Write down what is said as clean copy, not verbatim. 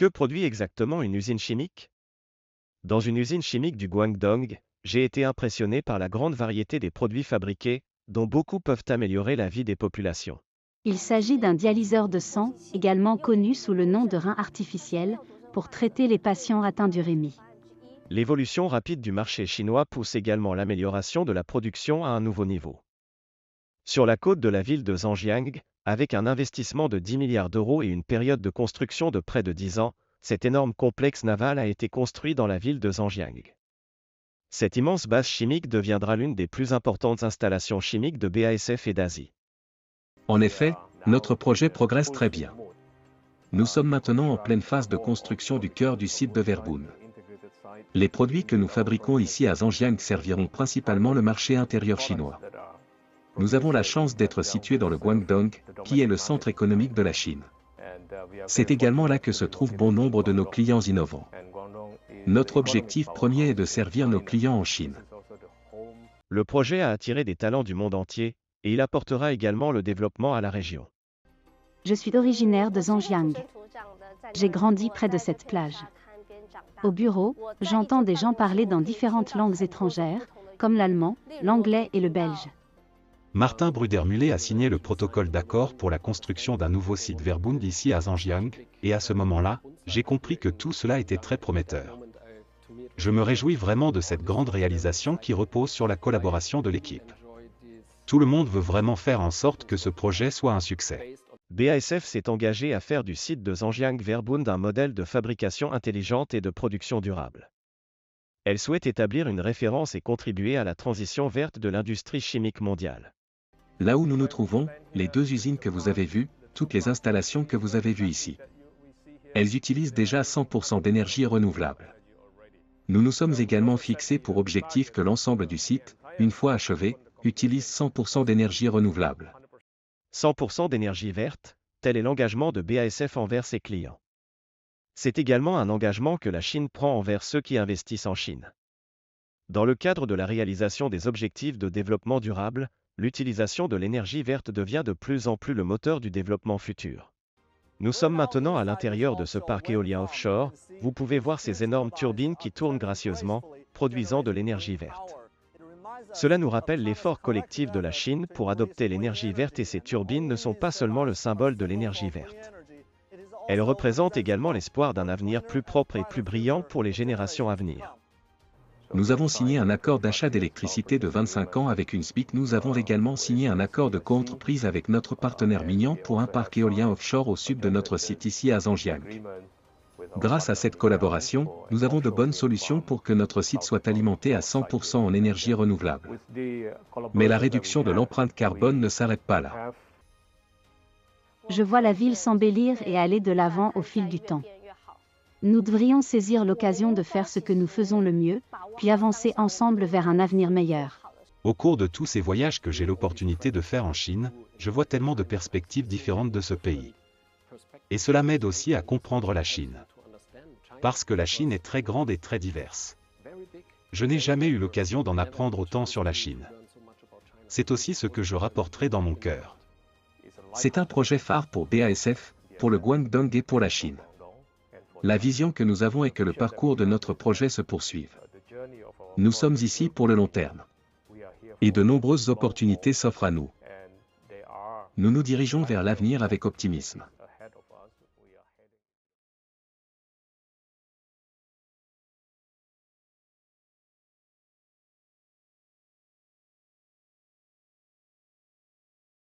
Que produit exactement une usine chimique? Dans une usine chimique du Guangdong, j'ai été impressionné par la grande variété des produits fabriqués, dont beaucoup peuvent améliorer la vie des populations. Il s'agit d'un dialyseur de sang, également connu sous le nom de rein artificiel, pour traiter les patients atteints d'urémie. L'évolution rapide du marché chinois pousse également l'amélioration de la production à un nouveau niveau. Sur la côte de la ville de Zhangjiang, avec un investissement de 10 milliards d'euros et une période de construction de près de 10 ans, cet énorme complexe naval a été construit dans la ville de Zhangjiang. Cette immense base chimique deviendra l'une des plus importantes installations chimiques de BASF et d'Asie. En effet, notre projet progresse très bien. Nous sommes maintenant en pleine phase de construction du cœur du site de Verbund. Les produits que nous fabriquons ici à Zhangjiang serviront principalement le marché intérieur chinois. Nous avons la chance d'être situés dans le Guangdong, qui est le centre économique de la Chine. C'est également là que se trouvent bon nombre de nos clients innovants. Notre objectif premier est de servir nos clients en Chine. Le projet a attiré des talents du monde entier, et il apportera également le développement à la région. Je suis originaire de Zhangjiang. J'ai grandi près de cette plage. Au bureau, j'entends des gens parler dans différentes langues étrangères, comme l'allemand, l'anglais et le belge. Martin Bruder-Mullet a signé le protocole d'accord pour la construction d'un nouveau site Verbund ici à Zhangjiang, et à ce moment-là, j'ai compris que tout cela était très prometteur. Je me réjouis vraiment de cette grande réalisation qui repose sur la collaboration de l'équipe. Tout le monde veut vraiment faire en sorte que ce projet soit un succès. BASF s'est engagé à faire du site de Zhangjiang Verbund un modèle de fabrication intelligente et de production durable. Elle souhaite établir une référence et contribuer à la transition verte de l'industrie chimique mondiale. Là où nous nous trouvons, les deux usines que vous avez vues, toutes les installations que vous avez vues ici, elles utilisent déjà 100% d'énergie renouvelable. Nous nous sommes également fixés pour objectif que l'ensemble du site, une fois achevé, utilise 100% d'énergie renouvelable. 100% d'énergie verte, tel est l'engagement de BASF envers ses clients. C'est également un engagement que la Chine prend envers ceux qui investissent en Chine. Dans le cadre de la réalisation des objectifs de développement durable, l'utilisation de l'énergie verte devient de plus en plus le moteur du développement futur. Nous sommes maintenant à l'intérieur de ce parc éolien offshore, vous pouvez voir ces énormes turbines qui tournent gracieusement, produisant de l'énergie verte. Cela nous rappelle l'effort collectif de la Chine pour adopter l'énergie verte et ces turbines ne sont pas seulement le symbole de l'énergie verte. Elles représentent également l'espoir d'un avenir plus propre et plus brillant pour les générations à venir. Nous avons signé un accord d'achat d'électricité de 25 ans avec une SPIC. Nous avons également signé un accord de coentreprise avec notre partenaire Mignan pour un parc éolien offshore au sud de notre site ici à Zhangjiang. Grâce à cette collaboration, nous avons de bonnes solutions pour que notre site soit alimenté à 100% en énergie renouvelable. Mais la réduction de l'empreinte carbone ne s'arrête pas là. Je vois la ville s'embellir et aller de l'avant au fil du temps. Nous devrions saisir l'occasion de faire ce que nous faisons le mieux, puis avancer ensemble vers un avenir meilleur. Au cours de tous ces voyages que j'ai l'opportunité de faire en Chine, je vois tellement de perspectives différentes de ce pays. Et cela m'aide aussi à comprendre la Chine. Parce que la Chine est très grande et très diverse. Je n'ai jamais eu l'occasion d'en apprendre autant sur la Chine. C'est aussi ce que je rapporterai dans mon cœur. C'est un projet phare pour BASF, pour le Guangdong et pour la Chine. La vision que nous avons est que le parcours de notre projet se poursuive. Nous sommes ici pour le long terme. Et de nombreuses opportunités s'offrent à nous. Nous nous dirigeons vers l'avenir avec optimisme.